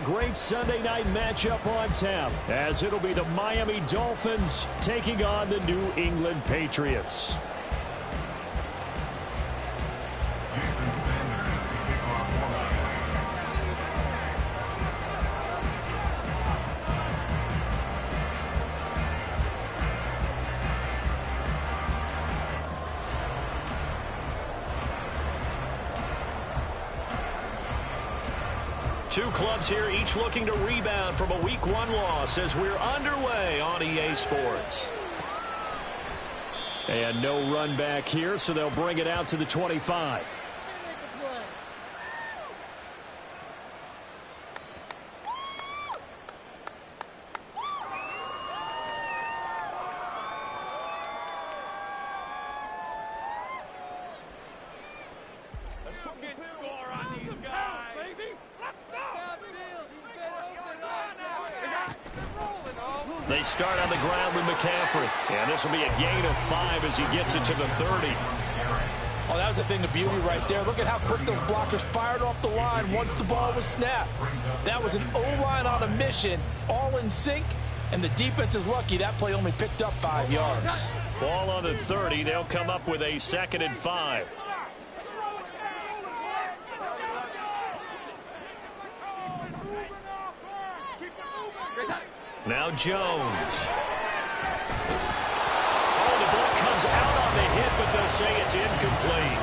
great Sunday night matchup on tap, as it'll be the Miami Dolphins taking on the New England Patriots. Two clubs here, each looking to rebound from a Week 1 loss as we're underway on EA Sports. And no run back here, so they'll bring it out to the 25. They start on the ground with McCaffrey. And this will be a gain of 5 as he gets it to the 30. Oh, that was a thing of beauty right there. Look at how quick those blockers fired off the line once the ball was snapped. That was an O-line on a mission, all in sync, and the defense is lucky that play only picked up 5 yards. Ball on the 30. They'll come up with a 2nd and 5. Now Jones. Oh, the ball comes out on the hit, but they'll say it's incomplete.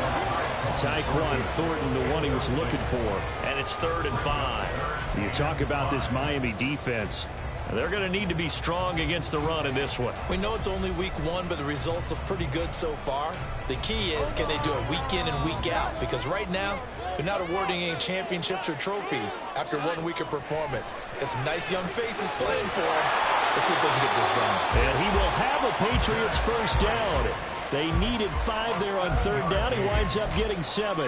Tyquan Thornton, the one he was looking for. And it's 3rd and 5. You talk about this Miami defense. They're going to need to be strong against the run in this one. We know it's only Week 1, but the results look pretty good so far. The key is, can they do it week in and week out? Because right now, they're not awarding any championships or trophies after 1 week of performance. Got some nice young faces playing for him. Let's see if they can get this going. And he will have a Patriots first down. They needed 5 there on 3rd down. He winds up getting 7.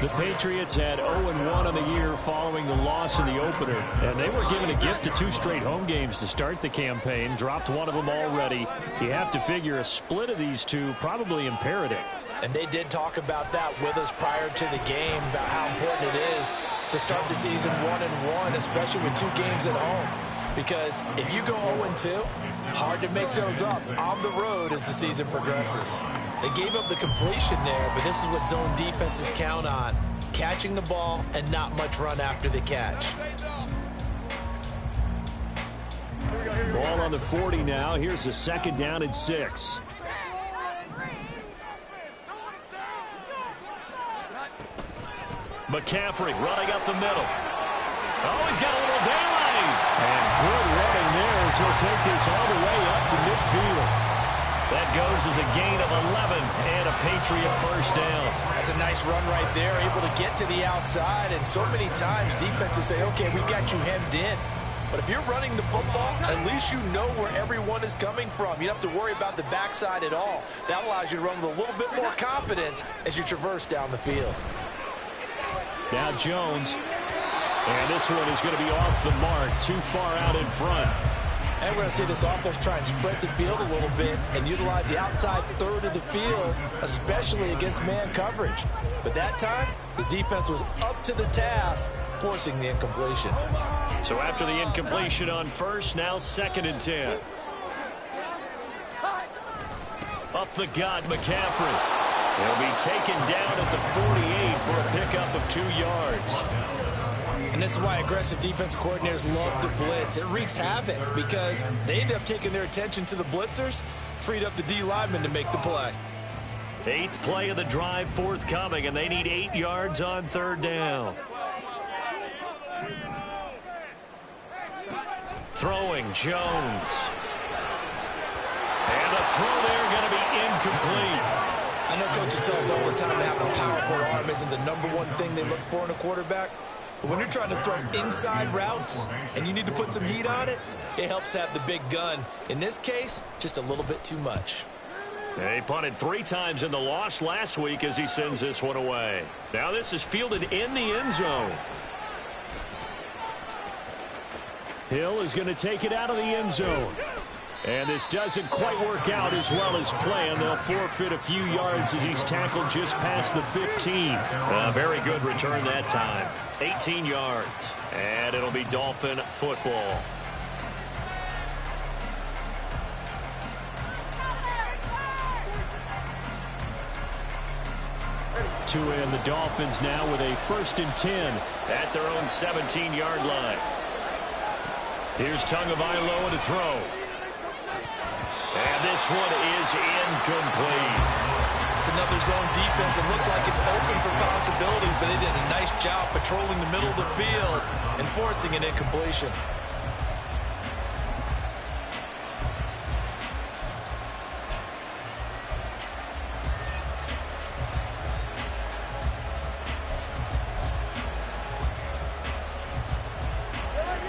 The Patriots had 0-1 on the year following the loss in the opener. And they were given a gift of 2 straight home games to start the campaign. Dropped one of them already. You have to figure a split of these two probably imperative. And they did talk about that with us prior to the game, about how important it is to start the season 1-1, especially with 2 games at home. Because if you go 0-2, hard to make those up on the road as the season progresses. They gave up the completion there, but this is what zone defenses count on. Catching the ball and not much run after the catch. Ball on the 40 now. Here's a 2nd down and 6. McCaffrey running up the middle. Oh, he's got a little daylight. And good running there as he'll take this all the way up to midfield. That goes as a gain of 11 and a Patriot first down. That's a nice run right there, able to get to the outside. And so many times defenses say, okay, we got you hemmed in. But if you're running the football, at least you know where everyone is coming from. You don't have to worry about the backside at all. That allows you to run with a little bit more confidence as you traverse down the field. Now Jones. And this one is going to be off the mark, too far out in front. And we're going to see this offense try and spread the field a little bit and utilize the outside 3rd of the field, especially against man coverage. But that time, the defense was up to the task, forcing the incompletion. So after the incompletion on 1st, now 2nd and 10. Up the gut, McCaffrey. He'll be taken down at the 48 for a pickup of 2 yards. And this is why aggressive defensive coordinators love to blitz. It wreaks havoc because they end up taking their attention to the blitzers, freed up the D lineman to make the play. 8th play of the drive forthcoming, and they need 8 yards on 3rd down. Throwing, Jones. And the throw there going to be incomplete. I know coaches tell us all the time that having a powerful arm isn't the #1 thing they look for in a quarterback. But when you're trying to throw inside routes and you need to put some heat on it, it helps have the big gun. In this case, just a little bit too much. He punted 3 times in the loss last week as he sends this one away. Now this is fielded in the end zone. Hill is going to take it out of the end zone. And this doesn't quite work out as well as planned. They'll forfeit a few yards as he's tackled just past the 15. Very good return that time. 18 yards. And it'll be Dolphin football. And the Dolphins now with a 1st and 10 at their own 17-yard line. Here's Tagovailoa to throw. And this one is incomplete. It's another zone defense. It looks like it's open for possibilities, but they did a nice job patrolling the middle of the field and forcing an incompletion.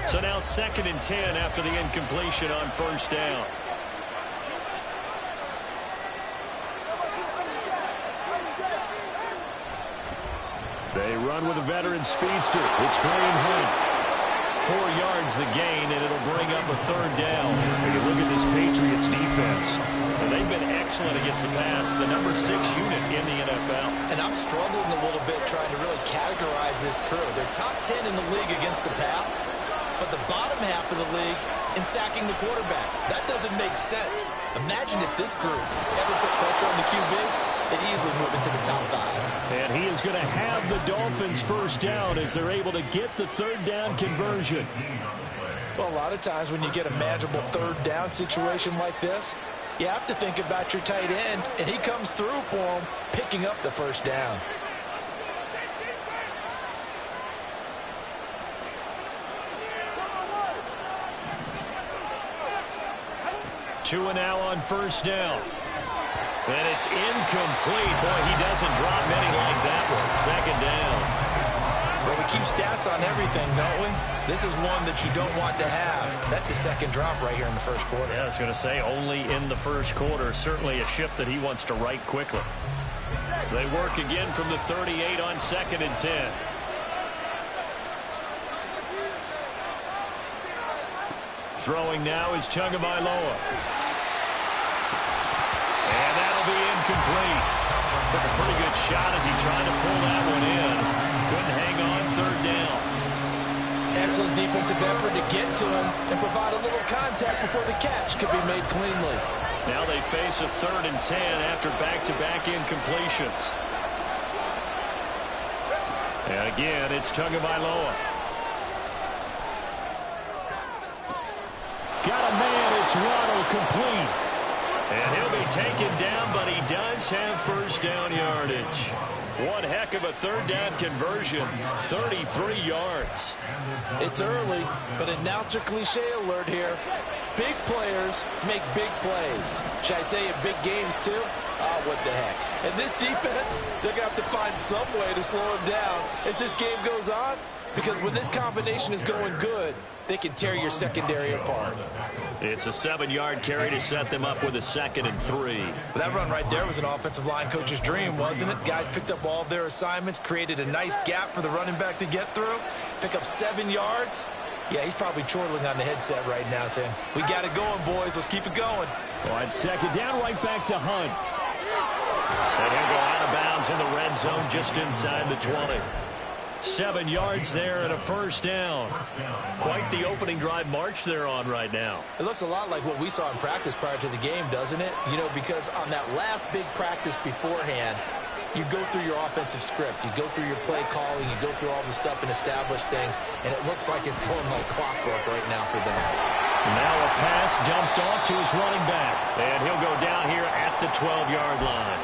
So now 2nd and 10 after the incompletion on 1st down. They run with a veteran speedster. It's Graham Hunt. 4 yards the gain, and it'll bring up a 3rd down. And you look at this Patriots defense. And they've been excellent against the pass, the number 6 unit in the NFL. And I'm struggling a little bit trying to really categorize this crew. They're top 10 in the league against the pass, but the bottom half of the league in sacking the quarterback. That doesn't make sense. Imagine if this group ever put pressure on the QB, they'd easily move into the top 5. And he is going to have the Dolphins 1st down as they're able to get the 3rd down conversion. Well, a lot of times when you get a manageable 3rd down situation like this, you have to think about your tight end, and he comes through for him, picking up the 1st down. Two and now on 1st down. And it's incomplete. Boy, he doesn't drop many like that one. 2nd down. Well, we keep stats on everything, don't we? This is one that you don't want to have. That's a 2nd drop right here in the 1st quarter. Yeah, I was going to say only in the 1st quarter. Certainly a ship that he wants to right quickly. They work again from the 38 on 2nd and 10. Throwing now is Tagovailoa. And that'll be incomplete. Took a pretty good shot as he tried to pull that one in. Couldn't hang on 3rd down. Excellent defensive effort to get to him and provide a little contact before the catch could be made cleanly. Now they face a 3rd and 10 after back-to-back incompletions. And again, it's Tagovailoa. Got a man, it's Waddle, complete. And he'll be taken down, but he does have 1st down yardage. One heck of a 3rd down conversion, 33 yards. It's early, but announcer cliche alert here. Big players make big plays. Should I say in big games too? Oh, what the heck. And this defense, they're going to have to find some way to slow him down as this game goes on. Because when this combination is going good, they can tear your secondary apart. It's a 7-yard carry to set them up with a 2nd and 3. That run right there was an offensive line coach's dream, wasn't it? Guys picked up all of their assignments, created a nice gap for the running back to get through, pick up 7 yards. Yeah, he's probably chortling on the headset right now saying, we got it going, boys. Let's keep it going. On 2nd down, right back to Hunt. And he'll go out of bounds in the red zone just inside the 20. 7 yards there and a 1st down. Quite the opening drive march they're on right now. It looks a lot like what we saw in practice prior to the game, doesn't it? You know, because on that last big practice beforehand, you go through your offensive script. You go through your play calling. You go through all the stuff and establish things. And it looks like it's going like clockwork right now for them. Now a pass dumped off to his running back. And he'll go down here at the 12-yard line.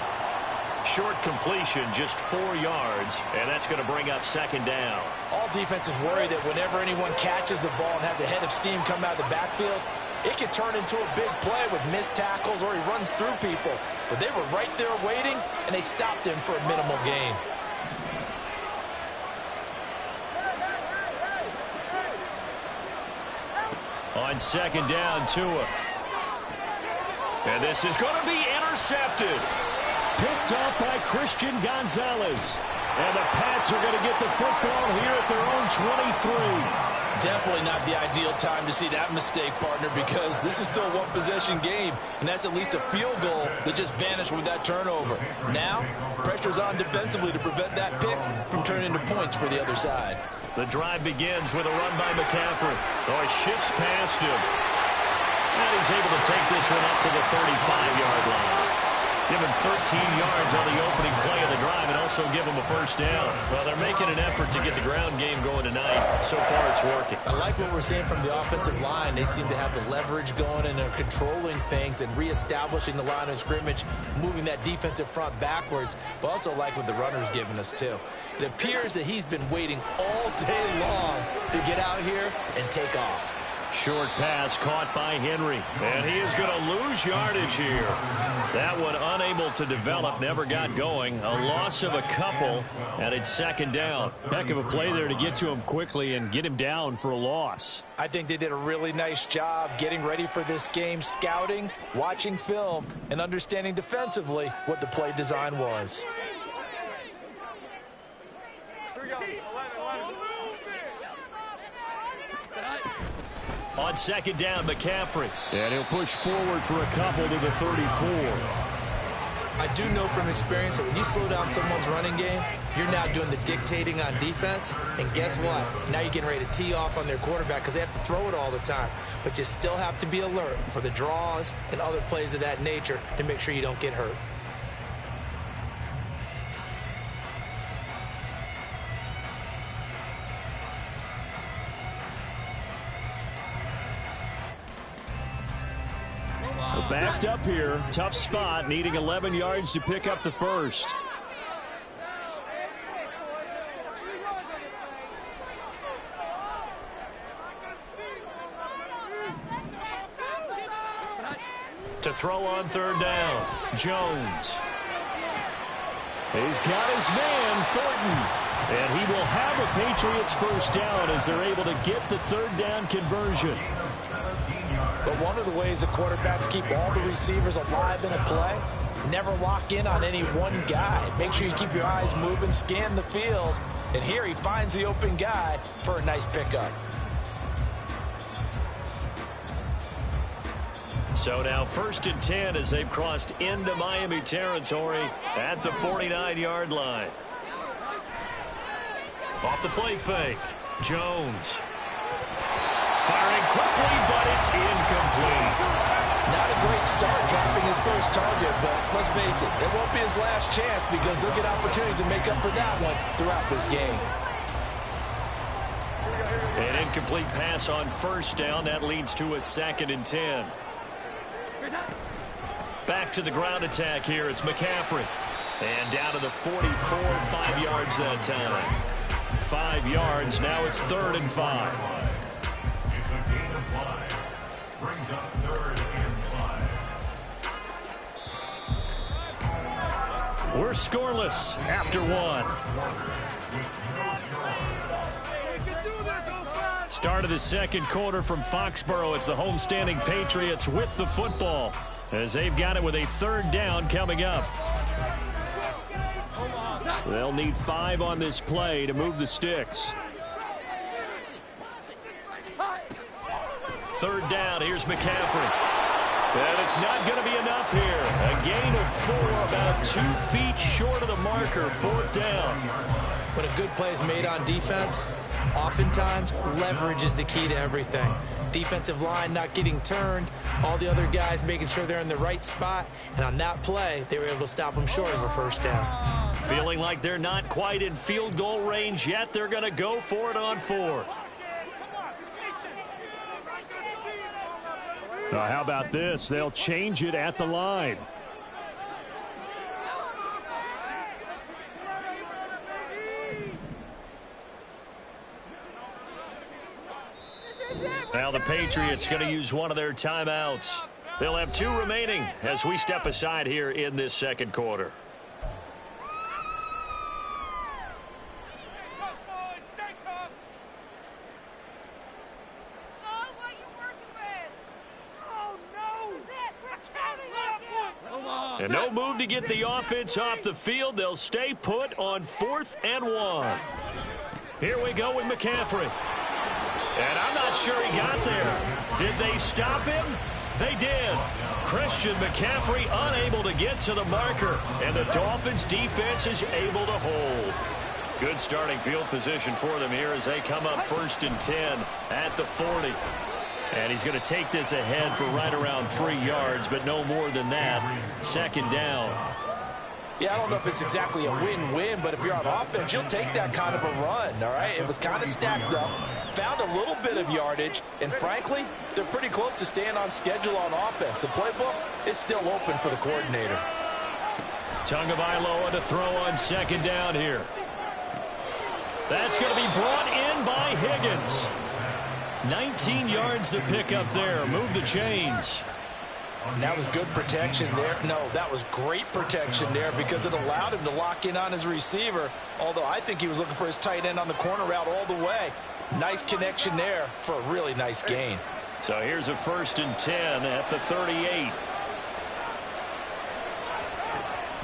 Short completion, just 4 yards, and that's going to bring up 2nd down. All defenses worry that whenever anyone catches the ball and has a head of steam come out of the backfield, it can turn into a big play with missed tackles or he runs through people. But they were right there waiting, and they stopped him for a minimal gain. On 2nd down, Tua. And this is going to be intercepted. Picked off by Christian Gonzalez. And the Pats are going to get the football here at their own 23. Definitely not the ideal time to see that mistake, partner, because this is still a one-possession game, and that's at least a field goal that just vanished with that turnover. Now, pressure's on defensively to prevent that pick from turning into points for the other side. The drive begins with a run by McCaffrey. Oh, he shifts past him. And he's able to take this one up to the 35-yard line. Give him 13 yards on the opening play of the drive and also give him a first down. Well, they're making an effort to get the ground game going tonight. So far, it's working. I like what we're seeing from the offensive line. They seem to have the leverage going, and they're controlling things and reestablishing the line of scrimmage, moving that defensive front backwards, but also like what the runner's giving us, too. It appears that he's been waiting all day long to get out here and take off. Short pass caught by Henry, and he is going to lose yardage here. That one unable to develop, never got going. A loss of a couple, and it's second down. Heck of a play there to get to him quickly and get him down for a loss. I think they did a really nice job getting ready for this game, scouting, watching film, and understanding defensively what the play design was. On second down, McCaffrey. And he'll push forward for a couple to the 34. I do know from experience that when you slow down someone's running game, you're now doing the dictating on defense. And guess what? Now you're getting ready to tee off on their quarterback because they have to throw it all the time. But you still have to be alert for the draws and other plays of that nature to make sure you don't get hurt. Backed up here, tough spot, needing 11 yards to pick up the first. To throw on third down, Jones. He's got his man, Thornton. And he will have a Patriots first down as they're able to get the third down conversion. But one of the ways the quarterbacks keep all the receivers alive in a play, never lock in on any one guy. Make sure you keep your eyes moving, scan the field. And here he finds the open guy for a nice pickup. So now 1st and 10 as they've crossed into Miami territory at the 49-yard line. Off the play fake, Jones. Firing quickly, but it's incomplete. Not a great start dropping his first target, but let's face it, it won't be his last chance because he'll get opportunities to make up for that one throughout this game. An incomplete pass on first down. That leads to a 2nd and 10. Back to the ground attack here. It's McCaffrey. And down to the 44, 5 yards that time. 5 yards. Now it's 3rd and 5. Brings up 3rd and 5. We're scoreless after 1. Start of the second quarter from Foxborough. It's the homestanding Patriots with the football as they've got it with a 3rd down coming up. They'll need 5 on this play to move the sticks. 3rd down, here's McCaffrey. And it's not going to be enough here. A gain of 4, about 2 feet short of the marker, 4th down. When a good play is made on defense, oftentimes leverage is the key to everything. Defensive line not getting turned, all the other guys making sure they're in the right spot, and on that play, they were able to stop them short of a first down. Feeling like they're not quite in field goal range yet, they're going to go for it on 4th. How about this? They'll change it at the line. Now the Patriots going to use one of their timeouts. They'll have 2 remaining as we step aside here in this second quarter. And no move to get the offense off the field. They'll stay put on 4th and 1. Here we go with McCaffrey. And I'm not sure he got there. Did they stop him? They did. Christian McCaffrey unable to get to the marker, and the Dolphins defense is able to hold. Good starting field position for them here as they come up 1st and 10 at the 40. And he's going to take this ahead for right around 3 yards, but no more than that. 2nd down. Yeah, I don't know if it's exactly a win-win, but if you're on offense, you'll take that kind of a run, all right? It was kind of stacked up, found a little bit of yardage, and frankly, they're pretty close to staying on schedule on offense. The playbook is still open for the coordinator. Tagovailoa to throw on 2nd down here. That's going to be brought in by Higgins. 19 yards to pick up there. Move the chains. That was good protection there. No, that was great protection there because it allowed him to lock in on his receiver, although I think he was looking for his tight end on the corner route all the way. Nice connection there for a really nice gain. So here's a 1st and 10 at the 38.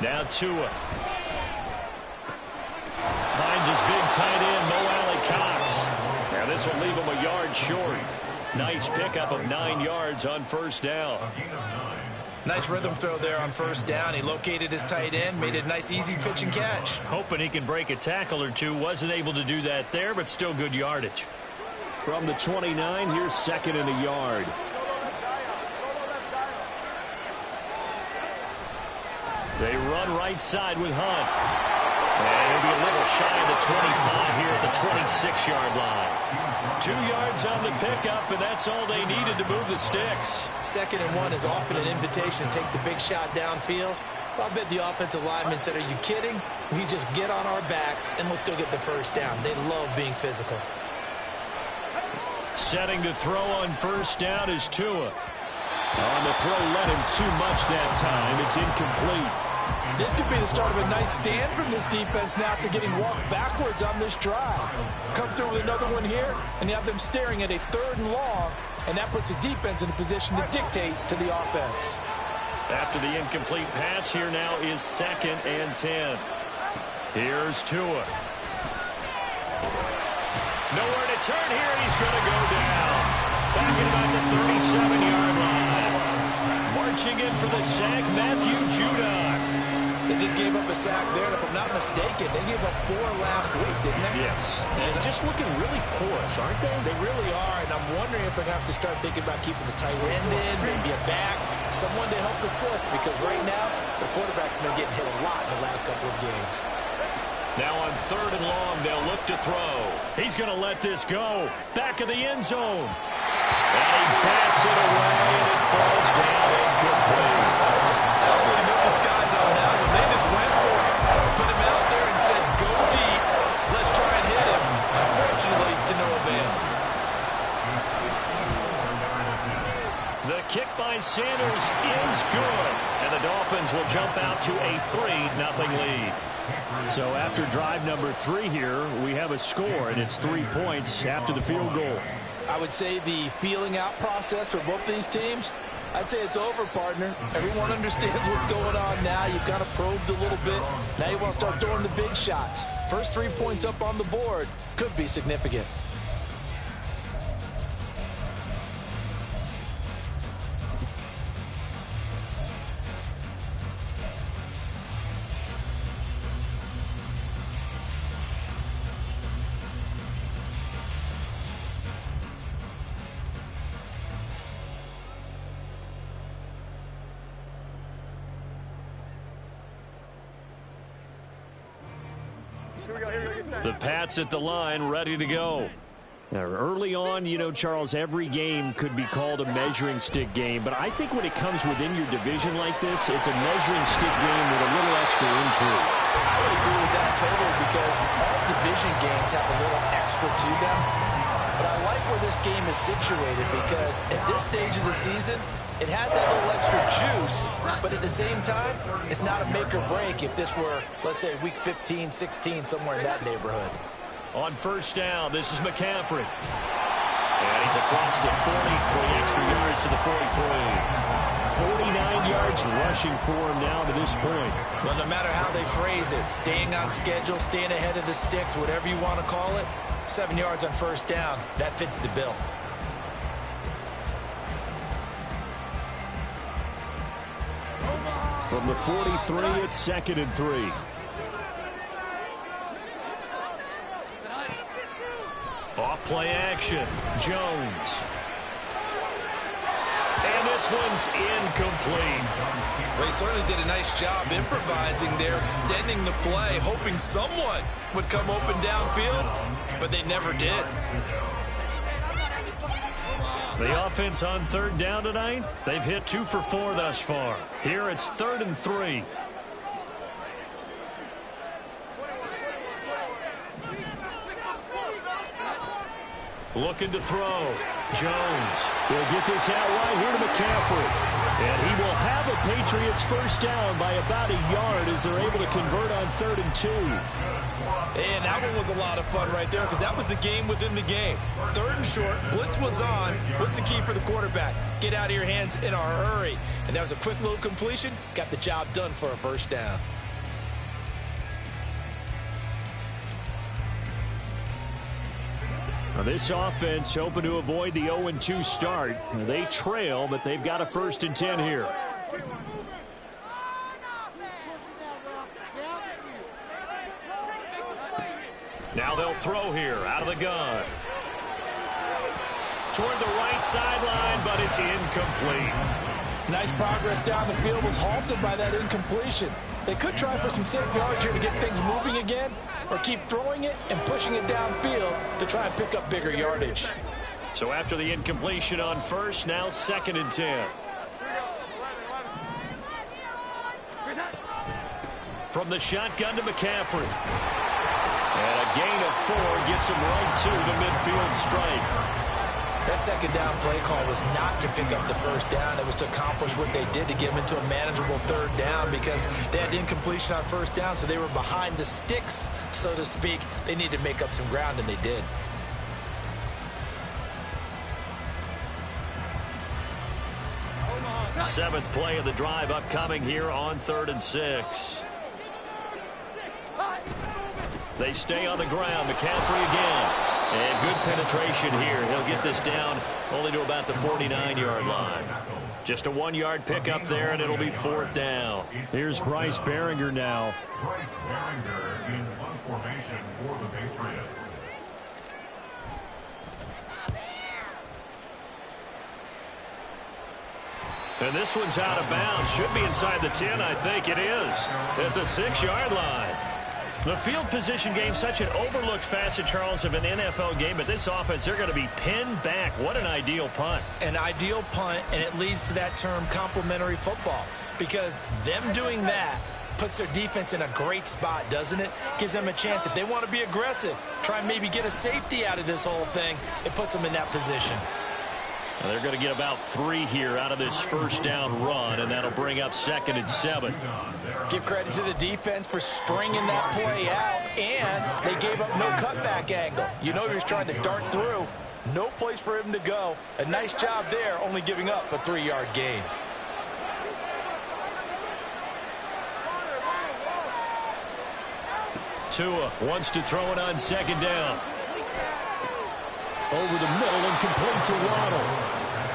Now Tua. Finds his big tight end, Mo Alley Cox. Now this will leave him a yard short. Nice pickup of 9 yards on 1st down. Nice rhythm throw there on 1st down. He located his tight end, made it a nice easy pitch and catch. Hoping he can break a tackle or two. Wasn't able to do that there, but still good yardage. From the 29, here's 2nd and a yard. They run right side with Hunt. And he'll be a little shy of the 25 here at the 26-yard line. 2 yards on the pickup, and that's all they needed to move the sticks. 2nd and 1 is often an invitation to take the big shot downfield. I bet the offensive linemen said, are you kidding? We just get on our backs, and we'll still get the 1st down. They love being physical. Setting to throw on 1st down is Tua. On the throw, let him too much that time. It's incomplete. This could be the start of a nice stand from this defense now after getting walked backwards on this drive. Come through with another one here, and you have them staring at a 3rd and long, and that puts the defense in a position to dictate to the offense. After the incomplete pass, here now is 2nd and 10. Here's Tua. Nowhere to turn here, and he's going to go down. Back at about the 37-yard line. Marching in for the sack, Matthew Judon. They just gave up a sack there, and if I'm not mistaken, they gave up 4 last week, didn't they? Yes. And just looking really porous, aren't they? They really are, and I'm wondering if they're going to have to start thinking about keeping the tight end in, maybe a back, someone to help assist, because right now, the quarterback's been getting hit a lot in the last couple of games. Now on 3rd and long, they'll look to throw. He's going to let this go. Back of the end zone. And he bats it away, and it falls down incomplete. Absolutely no disguise on that one. They just went for it. Put him out there and said, go deep. Let's try and hit him. Unfortunately, to no avail. The kick by Sanders is good. And the Dolphins will jump out to a 3-0 lead. So after drive number 3 here, we have a score, and it's 3 points after the field goal. I would say the feeling out process for both these teams, I'd say it's over, partner. Everyone understands what's going on now. You've kind of probed a little bit. Now you want to start throwing the big shots. First 3 points up on the board could be significant. The Pats at the line, ready to go. Now, early on, you know, Charles, every game could be called a measuring stick game. But I think when it comes within your division like this, it's a measuring stick game with a little extra intrigue. I would agree with that totally because all division games have a little extra to them. But I like where this game is situated because at this stage of the season, it has that little extra juice, but at the same time, it's not a make or break if this were, let's say, week 15, 16, somewhere in that neighborhood. On 1st down, this is McCaffrey. And he's across the 40, 3 extra yards to the 43. 49 yards rushing for him now to this point. Well, no matter how they phrase it, staying on schedule, staying ahead of the sticks, whatever you want to call it, 7 yards on first down. That fits the bill. From the 43, it's 2nd and 3. Off play action. Jones. And this one's incomplete. Well, he certainly did a nice job improvising there, extending the play, hoping someone would come open downfield, but they never did. The offense on 3rd down tonight, they've hit 2 for 4 thus far. Here it's 3rd and 3. Looking to throw. Jones. He'll get this out right here to McCaffrey. And he will have a Patriots first down by about a yard as they're able to convert on 3rd and 2. And that one was a lot of fun right there because that was the game within the game. 3rd and short, blitz was on. What's the key for the quarterback? Get out of your hands in a hurry. And that was a quick little completion. Got the job done for a first down. Now this offense hoping to avoid the 0-2 start. They trail, but they've got a 1st and 10 here. Now they'll throw here out of the gun. Toward the right sideline, but it's incomplete. Nice progress down the field was halted by that incompletion. They could try for some safe yards here to get things moving again, or keep throwing it and pushing it downfield to try and pick up bigger yardage. So after the incompletion on 1st, now 2nd and 10. From the shotgun to McCaffrey. And a gain of 4 gets him right to the midfield stripe. That 2nd down play call was not to pick up the first down. It was to accomplish what they did to get them into a manageable 3rd down because they had incompletion on first down, so they were behind the sticks, so to speak. They needed to make up some ground, and they did. Seventh play of the drive upcoming here on 3rd and 6. They stay on the ground. McCaffrey again. And good penetration here. He'll get this down only to about the 49-yard line. Just a 1-yard pickup there, and it'll be 4th down. Here's Bryce Behringer now. Bryce Behringer in punt formation for the Patriots. And this one's out of bounds. Should be inside the 10, I think it is. At the 6-yard line. The field position game, such an overlooked facet, Charles, of an NFL game. But this offense, they're going to be pinned back. What an ideal punt. An ideal punt, and it leads to that term complementary football. Because them doing that puts their defense in a great spot, doesn't it? Gives them a chance. If they want to be aggressive, try and maybe get a safety out of this whole thing, it puts them in that position. Well, they're going to get about 3 here out of this first down run, and that'll bring up 2nd and 7. Give credit to the defense for stringing that play out, and they gave up no cutback angle. You know he was trying to dart through. No place for him to go. A nice job there, only giving up a 3-yard gain. Tua wants to throw it on 2nd down. Over the middle and complete to Waddle.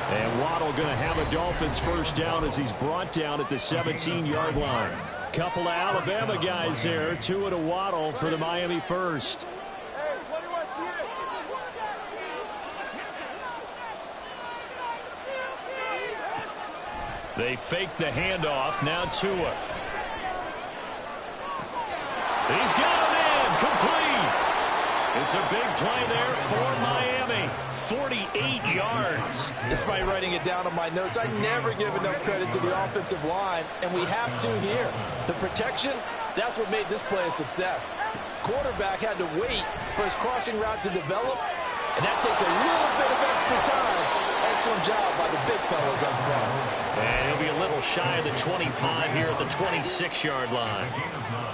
And Waddle going to have a Dolphins first down as he's brought down at the 17-yard line. Couple of Alabama guys there. Tua to Waddle for the Miami first. They fake the handoff. Now Tua. He's got him in. Complete. It's a big play there for Miami. 48 yards. Despite writing it down on my notes, I never give enough credit to the offensive line, and we have to here. The protection, that's what made this play a success. Quarterback had to wait for his crossing route to develop, and that takes a little bit of extra time. Excellent job by the big fellas up front. And he'll be a little shy of the 25 here at the 26-yard line.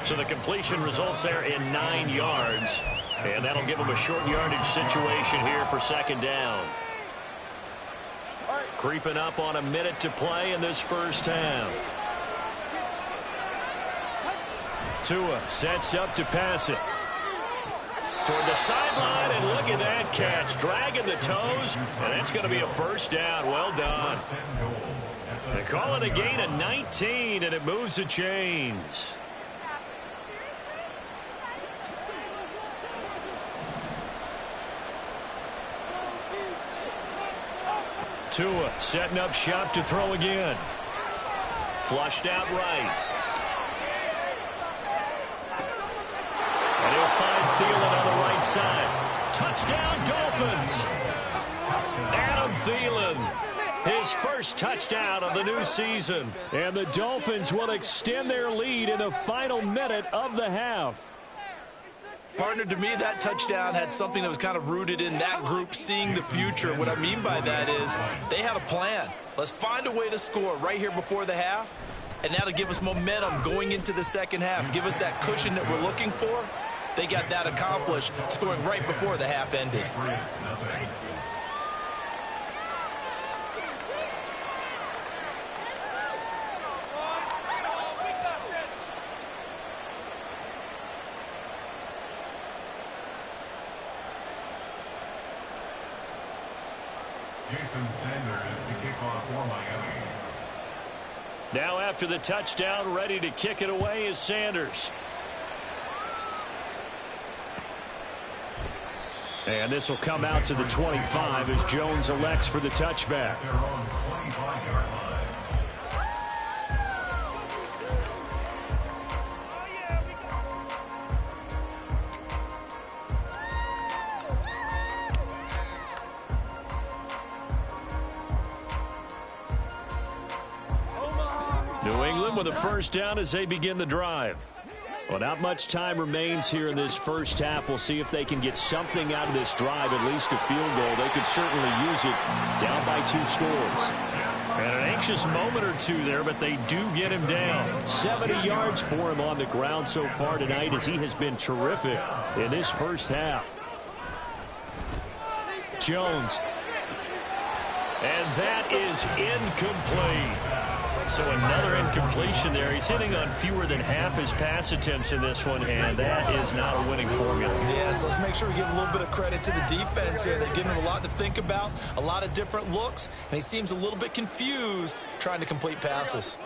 So the completion results there in 9 yards. And that'll give them a short yardage situation here for 2nd down. Creeping up on a minute to play in this first half. Tua sets up to pass it. Toward the sideline, and look at that catch. Dragging the toes, and that's going to be a first down. Well done. They call it a gain of 19, and it moves the chains. Tua setting up shop to throw again. Flushed out right. And he'll find Thielen on the right side. Touchdown, Dolphins. Adam Thielen, his first touchdown of the new season. And the Dolphins will extend their lead in the final minute of the half. Partner, to me, that touchdown had something that was kind of rooted in that group seeing the future. What I mean by that is they had a plan. Let's find a way to score right here before the half, and that'll give us momentum going into the second half. Give us that cushion that we're looking for. They got that accomplished, scoring right before the half ended. Jason Sanders to kick off for Miami. Now after the touchdown, ready to kick it away is Sanders. And this will come out to the 25 as Jones elects for the touchback. Their own 25-yard line. New England with a first down as they begin the drive. Well, not much time remains here in this first half. We'll see if they can get something out of this drive, at least a field goal. They could certainly use it down by 2 scores. And an anxious moment or two there, but they do get him down. 70 yards for him on the ground so far tonight as he has been terrific in this first half. Jones. And that is incomplete. So another incompletion there. He's hitting on fewer than half his pass attempts in this one, and that is not a winning formula. Yeah, so let's make sure we give a little bit of credit to the defense here. They've given him a lot to think about, a lot of different looks, and he seems a little bit confused trying to complete passes.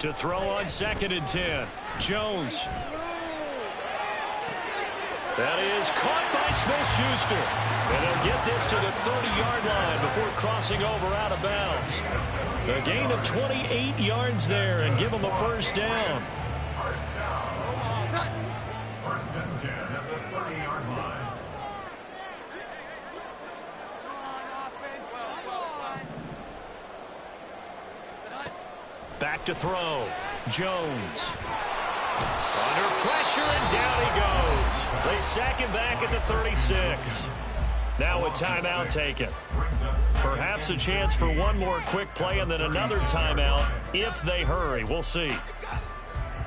To throw on 2nd and 10. Jones. That is caught by Smith-Schuster. And he'll get this to the 30-yard line before crossing over out of bounds. A gain of 28 yards there and give him a first down. First and 10 at the 30-yard line. Back to throw. Jones. Under pressure, and down he goes. They sack him back at the 36. Now a timeout taken. Perhaps a chance for one more quick play and then another timeout if they hurry. We'll see.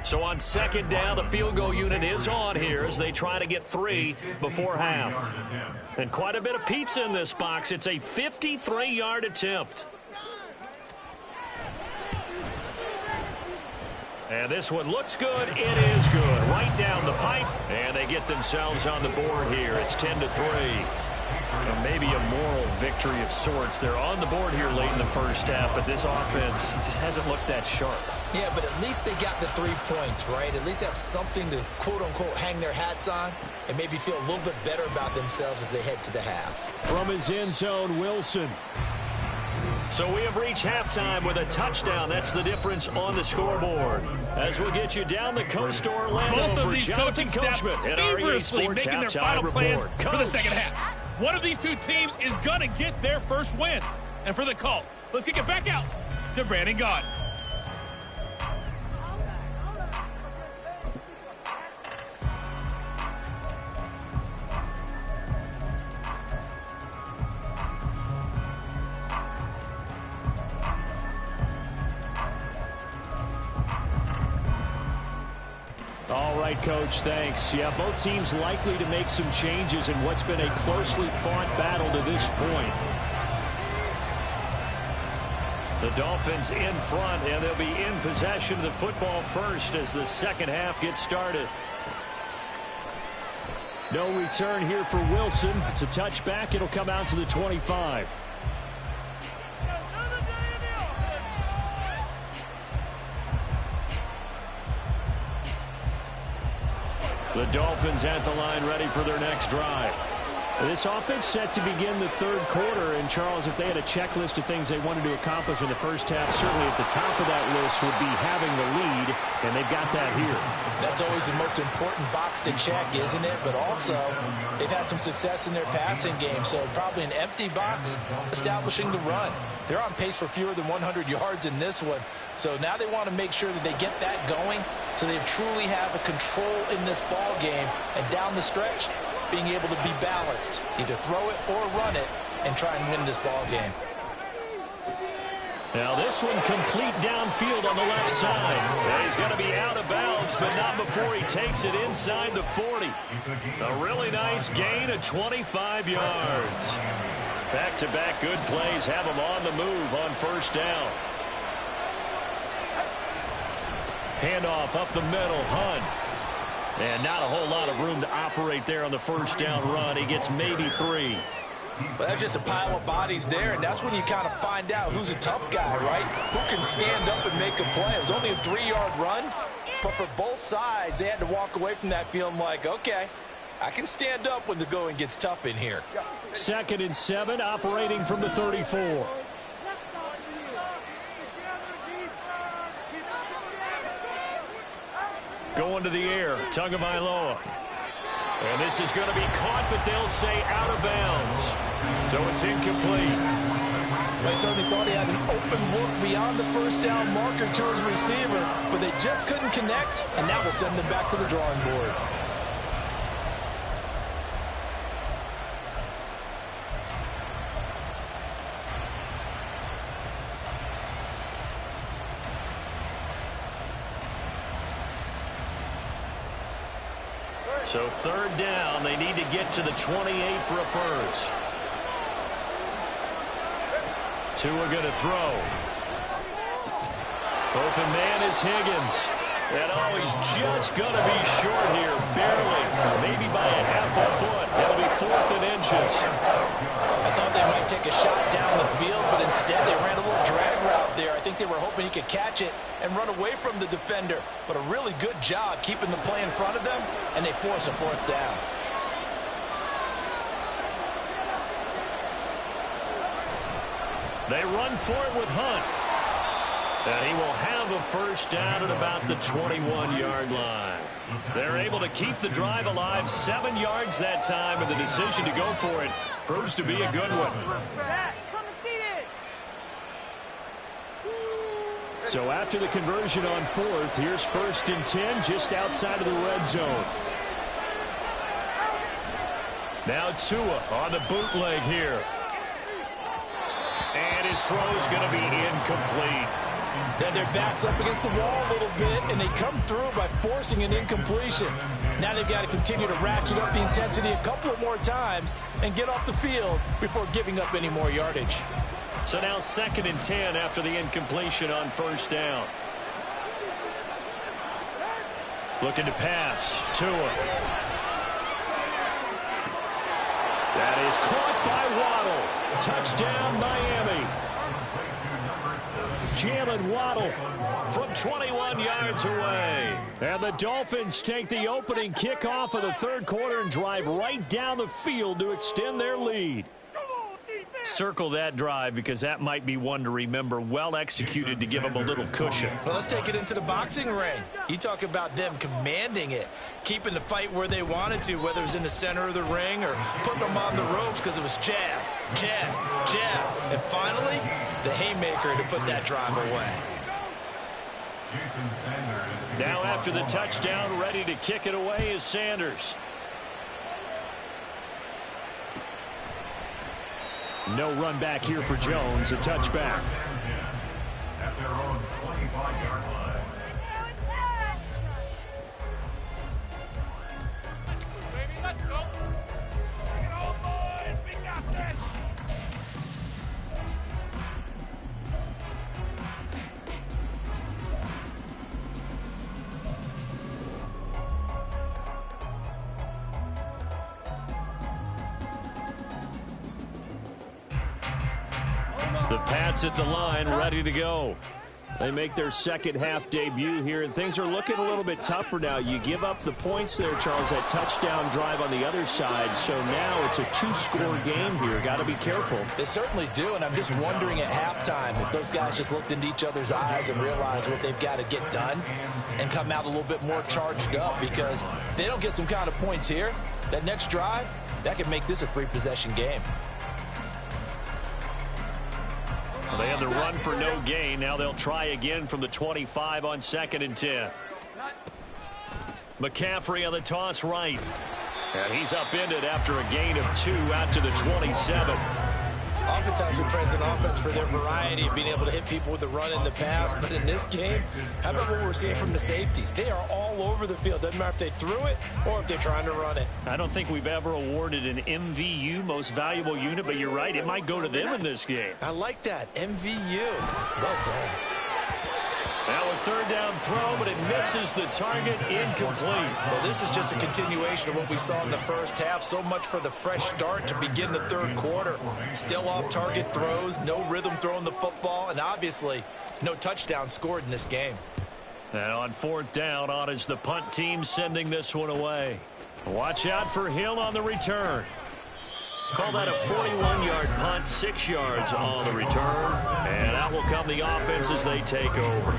So on 2nd down, the field goal unit is on here as they try to get 3 before half. And quite a bit of pizza in this box. It's a 53-yard attempt. And this one looks good. It is good. Right down the pipe. And they get themselves on the board here. It's 10-3. And maybe a moral victory of sorts. They're on the board here late in the first half, but this offense just hasn't looked that sharp. Yeah, but at least they got the 3 points, right? At least have something to, quote-unquote, hang their hats on and maybe feel a little bit better about themselves as they head to the half. From his end zone, Wilson. So we have reached halftime with a touchdown. That's the difference on the scoreboard. As we'll get you down the coast to Orlando. Both of these Jonathan coaching staffs feverishly making their final plans for the second half. One of these 2 teams is going to get their first win. And for the call, let's kick it back out to Brandon Gaudin. All right, Coach, thanks. Yeah, both teams likely to make some changes in what's been a closely fought battle to this point. The Dolphins in front, and they'll be in possession of the football first as the second half gets started. No return here for Wilson. It's a touchback. It'll come out to the 25. The Dolphins at the line ready for their next drive. This offense set to begin the third quarter. And, Charles, if they had a checklist of things they wanted to accomplish in the first half, certainly at the top of that list would be having the lead, and they've got that here. That's always the most important box to check, isn't it? But also, they've had some success in their passing game, so probably an empty box establishing the run. They're on pace for fewer than 100 yards in this one. So now they want to make sure that they get that going so they truly have a control in this ball game. And down the stretch, being able to be balanced, either throw it or run it, and try and win this ball game. Now this one complete downfield on the left side. And he's going to be out of bounds, but not before he takes it inside the 40. A really nice gain of 25 yards. Back-to-back good plays have him on the move on first down. Handoff up the middle, Hunt. And not a whole lot of room to operate there on the first down run. He gets maybe 3. But that's just a pile of bodies there, and that's when you kind of find out who's a tough guy, right? Who can stand up and make a play. It was only a 3-yard run, but for both sides, they had to walk away from that feeling like, okay, I can stand up when the going gets tough in here. 2nd and 7, operating from the 34. Going to the air, Tagovailoa. And this is going to be caught, but they'll say out of bounds. So it's incomplete. They certainly thought he had an open look beyond the first down marker to his receiver, but they just couldn't connect, and that will send them back to the drawing board. So 3rd down, they need to get to the 28 for a first. Tua going to throw. Open man is Higgins. And oh, he's just going to be short here, barely, maybe by a half a foot. It'll be 4th and inches. I thought they might take a shot down the field, but instead they ran a little drag route there. I think they were hoping he could catch it and run away from the defender. But a really good job keeping the play in front of them, and they force a 4th down. They run for it with Hunt. And he will have a first down at about the 21-yard line. They're able to keep the drive alive, 7 yards that time, and the decision to go for it proves to be a good one. So after the conversion on 4th, here's 1st and 10 just outside of the red zone. Now Tua on the bootleg here. And his throw's going to be incomplete. Then their back's up against the wall a little bit, and they come through by forcing an incompletion. Now they've got to continue to ratchet up the intensity a couple of more times and get off the field before giving up any more yardage. So now 2nd and 10 after the incompletion on first down. Looking to pass. Tua. That is caught by Waddle. Touchdown, Miami. Jalen Waddle from 21 yards away. And the Dolphins take the opening kickoff of the 3rd quarter and drive right down the field to extend their lead. Circle that drive because that might be one to remember. Well executed to give them a little cushion. Well, let's take it into the boxing ring. You talk about them commanding it, keeping the fight where they wanted to, whether it was in the center of the ring or putting them on the ropes because it was jab, jab, jab. And finally, the haymaker to put that drive away. Now after the touchdown, ready to kick it away is Sanders. No run back here for Jones, a touchback. At their own 25-yard line. Baby, let's go. Bring it on, boys. We got this. The Pats at the line, ready to go. They make their second half debut here, and things are looking a little bit tougher now. You give up the points there, Charles, that touchdown drive on the other side. So now it's a two-score game here. Got to be careful. They certainly do, and I'm just wondering at halftime if those guys just looked into each other's eyes and realized what they've got to get done and come out a little bit more charged up, because if they don't get some kind of points here, that next drive, that could make this a three-possession game. Well, they had the run for no gain. Now they'll try again from the 25 on 2nd and 10. McCaffrey on the toss right. And he's upended after a gain of 2 out to the 27. Oftentimes we praise an offense for their variety of being able to hit people with the run in the pass. But in this game, how about what we're seeing from the safeties? They are all over the field. Doesn't matter if they threw it or if they're trying to run it. I don't think we've ever awarded an MVU, most valuable unit, but you're right. It might go to them in this game. I like that. MVU. Well done. Now a third down throw, but it misses the target, incomplete. Well, this is just a continuation of what we saw in the first half. So much for the fresh start to begin the third quarter. Still off target throws, no rhythm throwing the football, and obviously no touchdown scored in this game. And on 4th down, on is the punt team sending this one away. Watch out for Hill on the return. Call that a 41-yard punt, 6 yards on the return. And out will come the offense as they take over.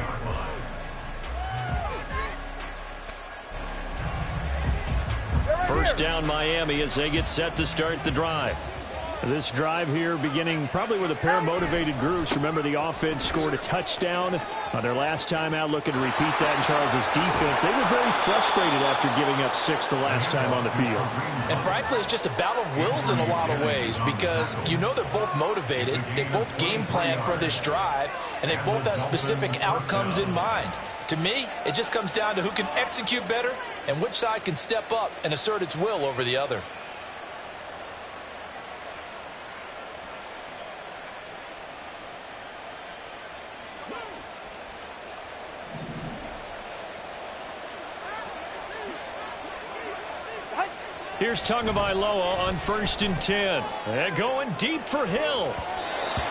First down Miami as they get set to start the drive. This drive here beginning probably with a pair of motivated groups. Remember, the offense scored a touchdown on their last time out, looking to repeat that in Charles's defense. They were very frustrated after giving up 6 the last time on the field. And frankly, it's just a battle of wills in a lot of ways, because you know they're both motivated, they both game plan for this drive, and they both have specific outcomes in mind. To me, it just comes down to who can execute better and which side can step up and assert its will over the other. Here's Tagovailoa on 1st and 10. And going deep for Hill.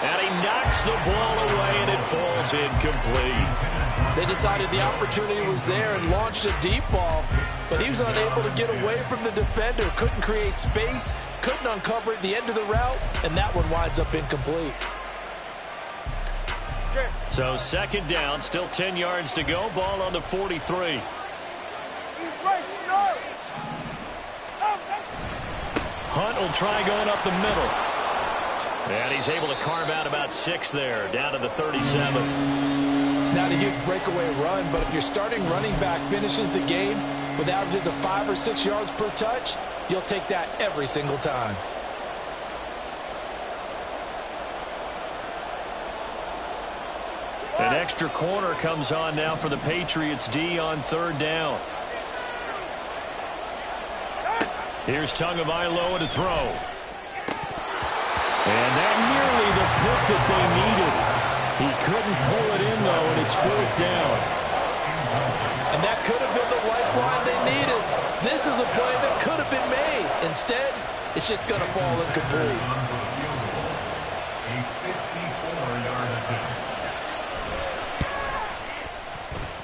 And he knocks the ball away, and it falls incomplete. They decided the opportunity was there and launched a deep ball, but he was unable to get away from the defender. Couldn't create space, couldn't uncover at the end of the route, and that one winds up incomplete. So 2nd down, still 10 yards to go. Ball on the 43. Hunt will try going up the middle. And he's able to carve out about 6 there, down to the 37. It's not a huge breakaway run, but if your starting running back finishes the game with averages of 5 or 6 yards per touch, you'll take that every single time. An extra corner comes on now for the Patriots D on 3rd down. Here's Tagovailoa to throw. And that nearly the pick that they needed. He couldn't pull it in, though, and it's 4th down. And that could have been the lifeline they needed. This is a play that could have been made. Instead, it's just going to fall incomplete.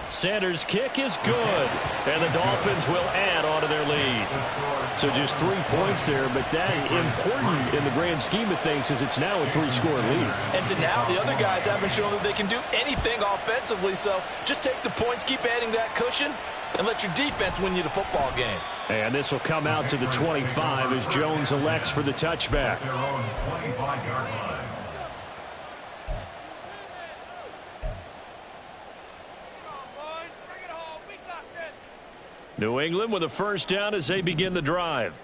Sanders' kick is good, and the Dolphins will add on to their lead. So just 3 points there, but that important in the grand scheme of things, as it's now a 3-score lead. And to now, the other guys haven't shown that they can do anything offensively, so just take the points, keep adding that cushion, and let your defense win you the football game. And this will come out to the 25 as Jones elects for the touchback. New England with a 1st down as they begin the drive.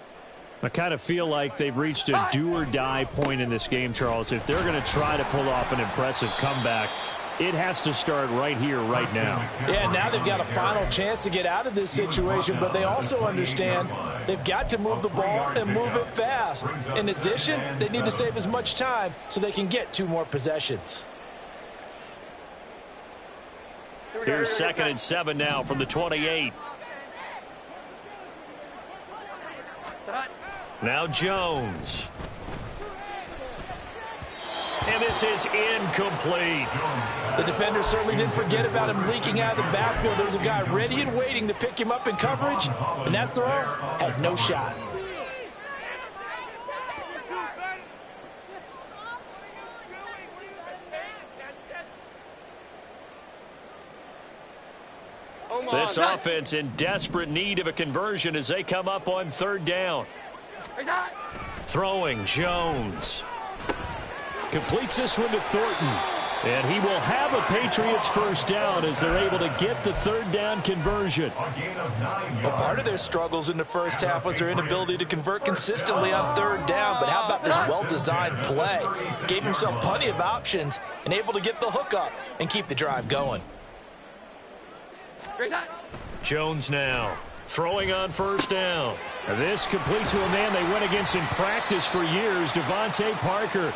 I kind of feel like they've reached a do-or-die point in this game, Charles. If they're going to try to pull off an impressive comeback, it has to start right here, right now. Yeah, now they've got a final chance to get out of this situation, but they also understand they've got to move the ball and move it fast. In addition, they need to save as much time so they can get 2 more possessions. Here's 2nd and 7 now from the 28. Now Jones. And this is incomplete. The defender certainly didn't forget about him leaking out of the backfield. There was a guy ready and waiting to pick him up in coverage, and that throw had no shot. This offense in desperate need of a conversion as they come up on third down. Throwing Jones. Completes this one to Thornton. And he will have a Patriots first down as they're able to get the third down conversion. Well, part of their struggles in the first half was their inability to convert consistently on third down. But how about this well-designed play? Gave himself plenty of options and able to get the hook up and keep the drive going. Jones now throwing on first down. This complete to a man they went against in practice for years, Devontae Parker.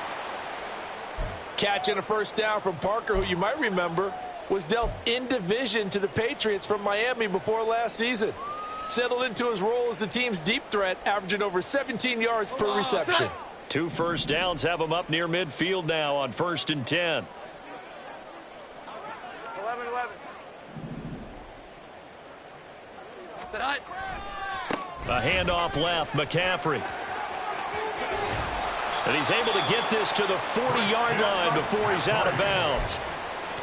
Catch and a first down from Parker, who you might remember was dealt in division to the Patriots from Miami before last season. Settled into his role as the team's deep threat, averaging over 17 yards per reception. 2 first downs have him up near midfield now on 1st and 10. 11-11. A handoff left, McCaffrey. And he's able to get this to the 40-yard line before he's out of bounds.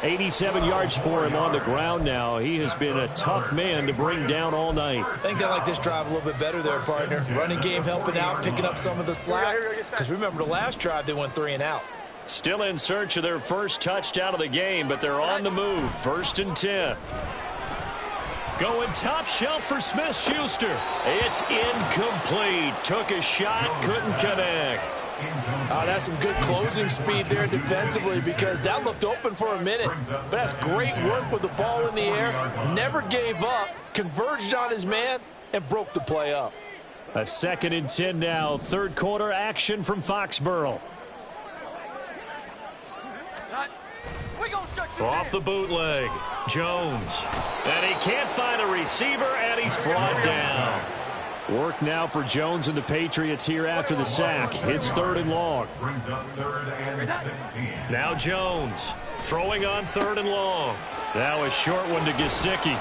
87 yards for him on the ground now. He has been a tough man to bring down all night. I think they like this drive a little bit better there, partner. Running game helping out, picking up some of the slack. Because remember, the last drive they went 3 and out. Still in search of their first touchdown of the game, but they're on the move. 1st and 10. Going top shelf for Smith-Schuster. It's incomplete. Took a shot, couldn't connect. That's some good closing speed there defensively, because that looked open for a minute. But that's great work with the ball in the air. Never gave up, converged on his man, and broke the play up. A 2nd and 10 now. Third quarter action from Foxborough. Off the bootleg, Jones. And he can't find a receiver, and he's brought down. Work now for Jones and the Patriots here after the sack. It's 3rd and long. Brings up 3rd and 16. Now Jones throwing on 3rd and long. Now a short one to Gesicki.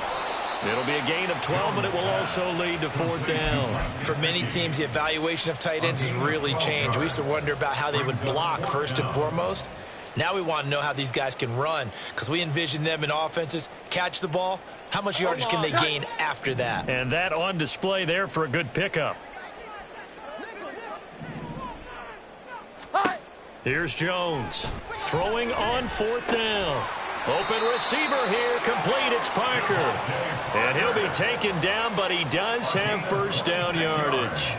It'll be a gain of 12, but it will also lead to 4th down. For many teams, the evaluation of tight ends has really changed. We used to wonder about how they would block first and foremost. Now we want to know how these guys can run, because we envision them in offenses catch the ball. How much yardage can they gain after that? And that on display there for a good pickup. Here's Jones throwing on 4th down. Open receiver here, complete. It's Parker. And he'll be taken down, but he does have first down yardage.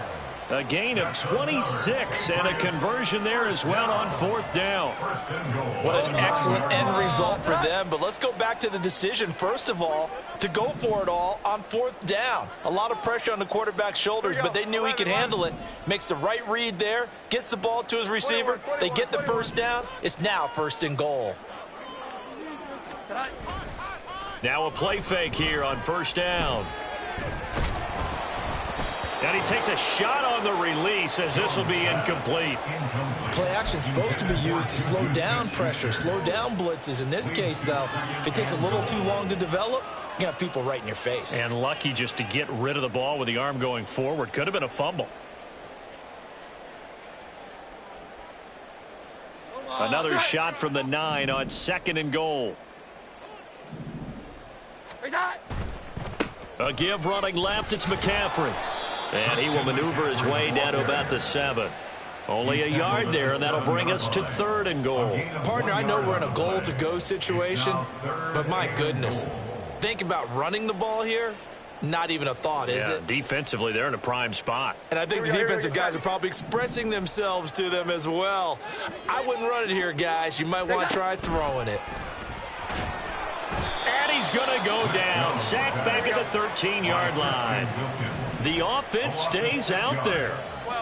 A gain of 26 and a conversion there as well on 4th down. What an excellent end result for them. But let's go back to the decision, first of all, to go for it all on 4th down. A lot of pressure on the quarterback's shoulders, but they knew he could handle it. Makes the right read there, gets the ball to his receiver. They get the first down. It's now 1st and goal. Now a play fake here on 1st down. And he takes a shot on the release as this will be incomplete. Play action is supposed to be used to slow down pressure, slow down blitzes. In this case, though, if it takes a little too long to develop, you have people right in your face. And lucky just to get rid of the ball with the arm going forward. Could have been a fumble. Another shot from the 9 on 2nd and goal. A give running left, it's McCaffrey. And he will maneuver his way down to about the 7. Only a yard there, and that'll bring us to 3rd and goal. Partner, I know we're in a goal-to-go situation, but my goodness, think about running the ball here. Not even a thought, is it? Defensively, they're in a prime spot. And I think the defensive guys are probably expressing themselves to them as well. I wouldn't run it here, guys. You might want to try throwing it. And he's going to go down. Sacked back at the 13-yard line. The offense stays out there.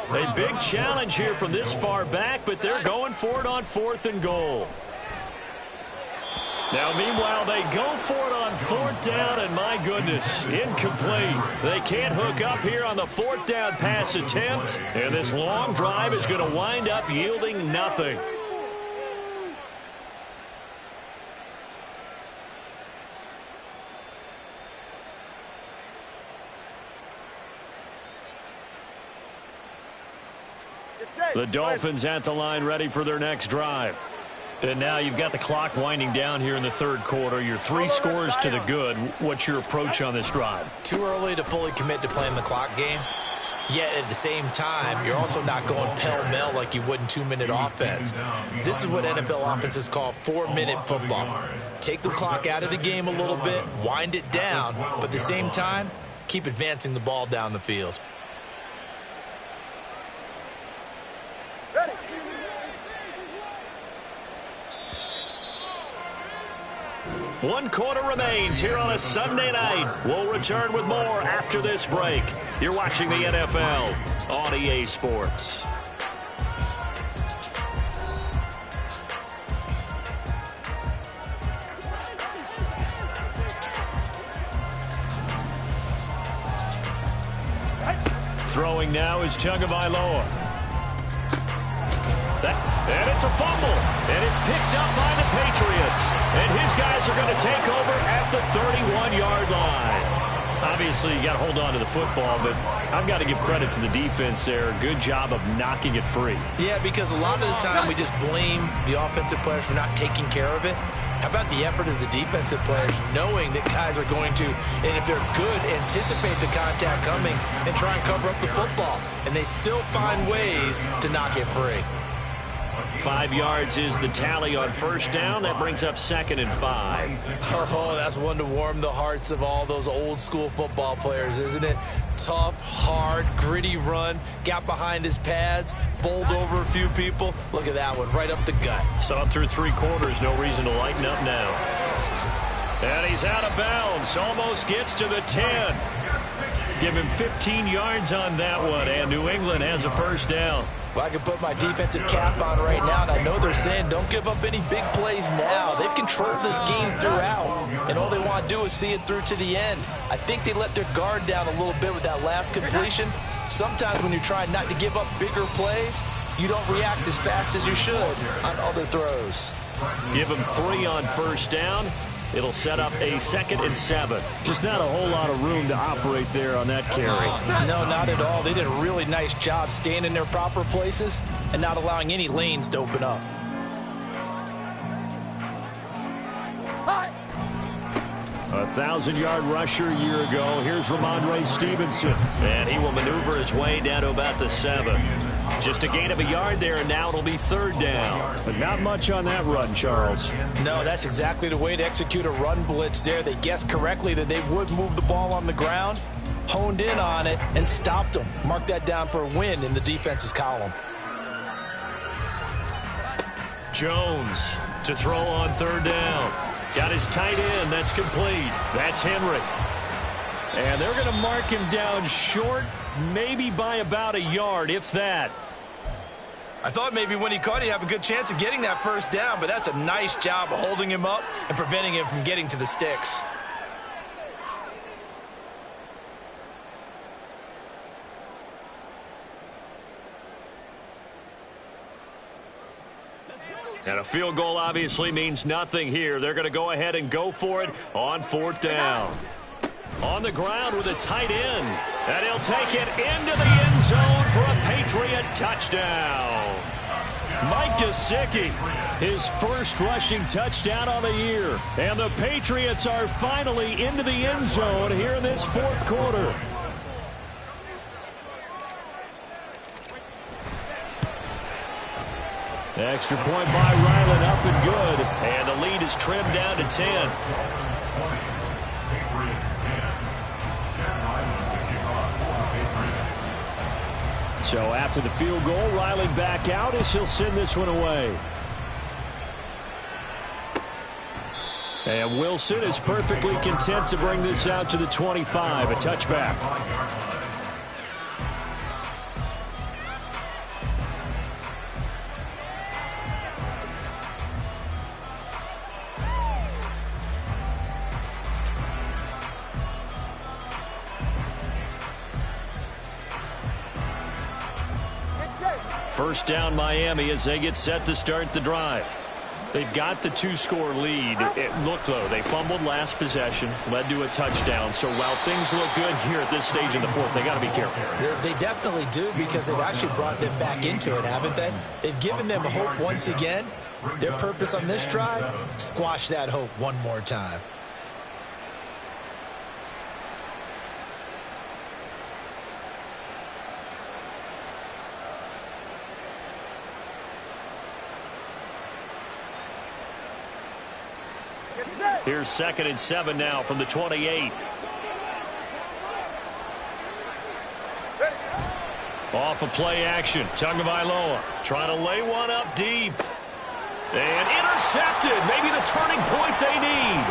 A big challenge here from this far back, but they're going for it on 4th and goal. Now, meanwhile, they go for it on 4th down, and my goodness, incomplete. They can't hook up here on the 4th down pass attempt, and this long drive is going to wind up yielding nothing. The Dolphins at the line ready for their next drive. And now you've got the clock winding down here in the third quarter. You're 3 scores to the good. What's your approach on this drive? Too early to fully commit to playing the clock game. Yet at the same time, you're also not going pell-mell like you would in 2-minute offense. This is what NFL offenses call 4-minute football. Take the clock out of the game a little bit, wind it down, but at the same time, keep advancing the ball down the field. Ready. One quarter remains here on a Sunday night. We'll return with more after this break. You're watching the NFL on EA Sports. Throwing now is Tagovailoa. And it's a fumble. And it's picked up by the Patriots. And his guys are going to take over at the 31-yard line. Obviously, you got to hold on to the football, but I've got to give credit to the defense there. Good job of knocking it free. Yeah, because a lot of the time we just blame the offensive players for not taking care of it. How about the effort of the defensive players knowing that guys are going to, and if they're good, anticipate the contact coming and try and cover up the football. And they still find ways to knock it free. 5 yards is the tally on first down. That brings up 2nd and 5. Oh, that's one to warm the hearts of all those old-school football players, isn't it? Tough, hard, gritty run. Got behind his pads, bowled over a few people. Look at that one, right up the gut. Saw it through 3 quarters. No reason to lighten up now. And he's out of bounds. Almost gets to the 10. Give him 15 yards on that one, and New England has a first down. Well, I can put my defensive cap on right now, and I know they're saying don't give up any big plays now. They've controlled this game throughout, and all they want to do is see it through to the end. I think they let their guard down a little bit with that last completion. Sometimes when you're trying not to give up bigger plays, you don't react as fast as you should on other throws. Give him 3 on first down. It'll set up a 2nd and 7. Just not a whole lot of room to operate there on that carry. No, not at all. They did a really nice job staying in their proper places and not allowing any lanes to open up. A 1,000-yard rusher a year ago. Here's Ramondre Stevenson. And he will maneuver his way down to about the 7. Just a gain of a yard there, and now it'll be 3rd down. But not much on that run, Charles. No, that's exactly the way to execute a run blitz there. They guessed correctly that they would move the ball on the ground, honed in on it, and stopped them. Mark that down for a win in the defense's column. Jones to throw on 3rd down. Got his tight end. That's complete. That's Henry. And they're going to mark him down short, maybe by about a yard, if that. I thought maybe when he caught, he'd have a good chance of getting that first down, but that's a nice job of holding him up and preventing him from getting to the sticks. And a field goal obviously means nothing here. They're going to go ahead and go for it on 4th down. On the ground with a tight end. And he'll take it into the end zone for a Patriot touchdown. Mike Gesicki, his first rushing touchdown on the year. And the Patriots are finally into the end zone here in this 4th quarter. Extra point by Ryland, up and good. And the lead is trimmed down to 10. So after the field goal, Riley back out as he'll send this one away. And Wilson is perfectly content to bring this out to the 25, a touchback. First down Miami as they get set to start the drive. They've got the two-score lead. Look, though, they fumbled last possession, led to a touchdown. So while things look good here at this stage in the fourth, they got to be careful. They definitely do, because they've actually brought them back into it, haven't they? They've given them hope once again. Their purpose on this drive, squash that hope one more time. Here's 2nd and 7 now from the 28. Off of play action. Tagovailoa trying to lay one up deep. And intercepted. Maybe the turning point they need.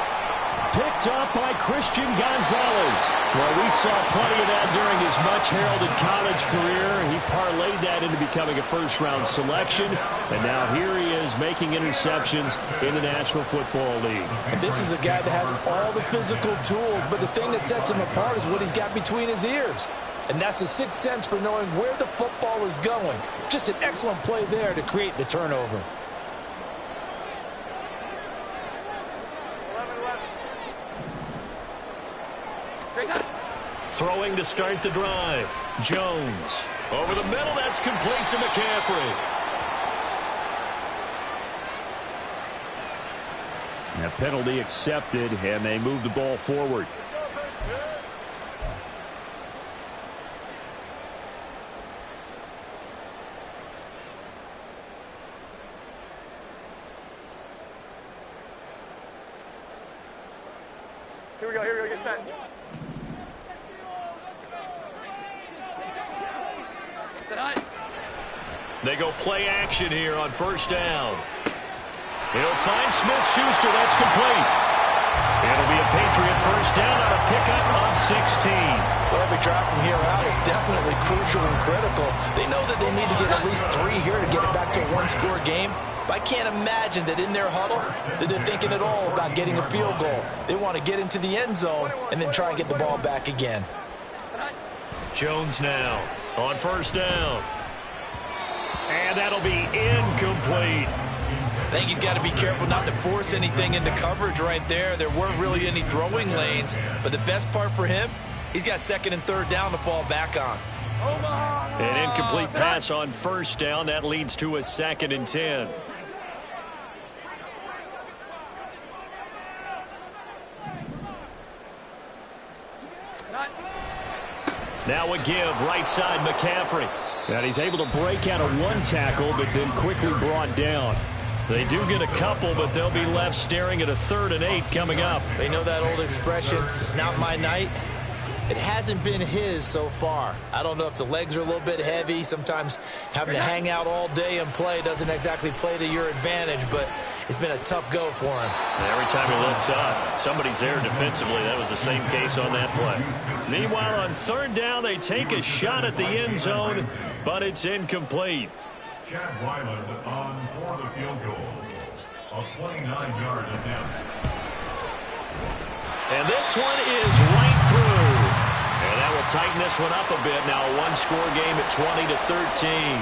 Picked up by Christian Gonzalez. Well, we saw plenty of that during his much-heralded college career. He parlayed that into becoming a first-round selection. And now here he is making interceptions in the National Football League. And this is a guy that has all the physical tools, but the thing that sets him apart is what he's got between his ears. And that's the sixth sense for knowing where the football is going. Just an excellent play there to create the turnover. Throwing to start the drive. Jones. Over the middle, that's complete to McCaffrey. A penalty accepted, and they move the ball forward. Here we go, get set. They go play action here on first down. He'll find Smith-Schuster. That's complete. It'll be a Patriot first down on a pickup of 16. Well, every drive from here out is definitely crucial and critical. They know that they need to get at least 3 here to get it back to a one-score game. But I can't imagine that in their huddle that they're thinking at all about getting a field goal. They want to get into the end zone and then try and get the ball back again. Jones now on first down. And that'll be incomplete. I think he's got to be careful not to force anything into coverage right there. There weren't really any throwing lanes. But the best part for him, he's got 2nd and 3rd down to fall back on. An incomplete pass on first down. That leads to a 2nd and 10. Now a give right side McCaffrey. And he's able to break out of one tackle, but then quickly brought down. They do get a couple, but they'll be left staring at a 3rd and 8 coming up. They know that old expression, it's not my night. It hasn't been his so far. I don't know if the legs are a little bit heavy. Sometimes having to hang out all day and play doesn't exactly play to your advantage, but it's been a tough go for him. Every time he looks up, somebody's there defensively. That was the same case on that play. Meanwhile, on 3rd down, they take a shot at the end zone, but it's incomplete. Chad Weiland on for the field goal. A 29-yard attempt. And this one is right through. And that will tighten this one up a bit. Now a one-score game at 20-13.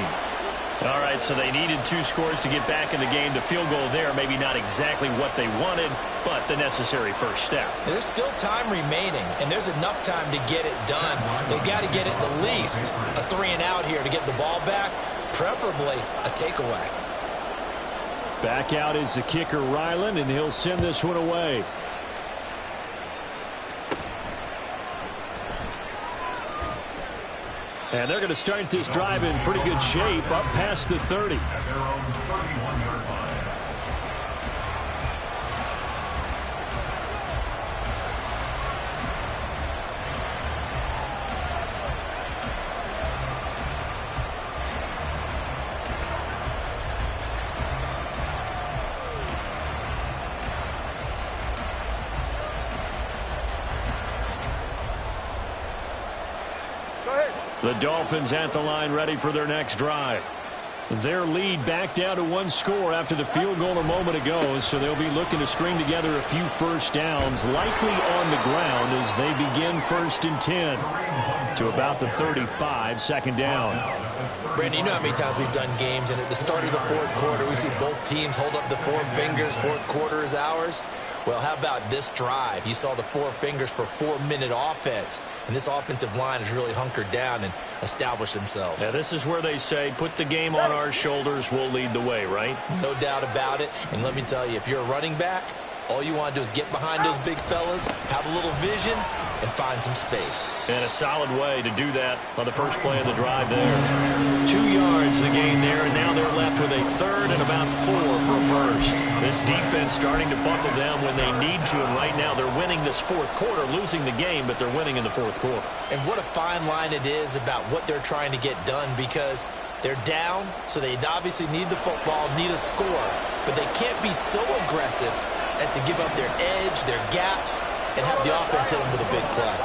All right, so they needed 2 scores to get back in the game. The field goal there, maybe not exactly what they wanted, but the necessary first step. There's still time remaining, and there's enough time to get it done. They've got to get at the least a 3 and out here to get the ball back, preferably a takeaway. Back out is the kicker, Ryland, and he'll send this one away. And they're going to start this drive in pretty good shape, up past the 30. At their own 31-yard line. The Dolphins at the line, ready for their next drive. Their lead back down to one score after the field goal a moment ago, so they'll be looking to string together a few first downs, likely on the ground as they begin 1st and 10 to about the 35, second down. Brandon, you know how many times we've done games, and at the start of the fourth quarter, we see both teams hold up the four fingers, fourth quarter is ours. Well, how about this drive? You saw the four fingers for 4-minute offense, and this offensive line has really hunkered down and established themselves. Yeah, this is where they say, put the game on our shoulders, we'll lead the way, right? No doubt about it, and let me tell you, if you're a running back, all you want to do is get behind those big fellas, have a little vision, and find some space. And a solid way to do that on the first play of the drive there. 2 yards the gain there, and now they're left with a third and about 4 for first. This defense starting to buckle down when they need to, and right now they're winning this fourth quarter, losing the game, but they're winning in the fourth quarter. And what a fine line it is about what they're trying to get done, because they're down, so they obviously need the football, need a score, but they can't be so aggressive as to give up their edge, their gaps, and have the offense hit them with a big play.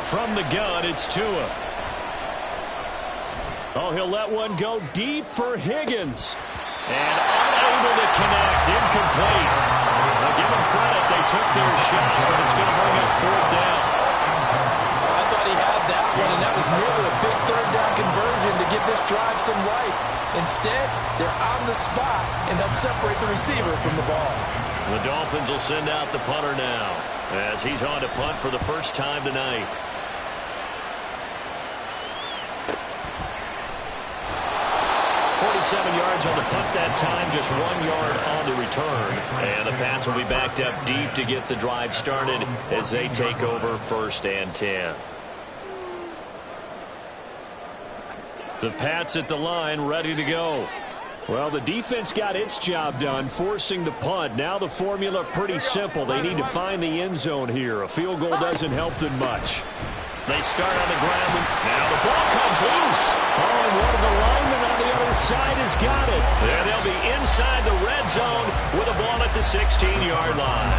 From the gun, it's Tua. Oh, he'll let one go deep for Higgins. And unable to connect, incomplete. Now give them credit, they took their shot, but it's going to bring up 4th down. I thought he had that one, and that was nearly a big third down conversion to give this drive some life. Instead, they're on the spot and help separate the receiver from the ball. The Dolphins will send out the punter now as he's on to punt for the first time tonight. Yards on the punt that time, just 1 yard on the return. And the Pats will be backed up deep to get the drive started as they take over 1st and 10. The Pats at the line, ready to go. Well, the defense got its job done, forcing the punt. Now the formula pretty simple. They need to find the end zone here. A field goal doesn't help them much. They start on the ground. Now the ball comes loose. Oh, and one of the linemen on the other side has got it. There they'll be inside the red zone with a ball at the 16-yard line.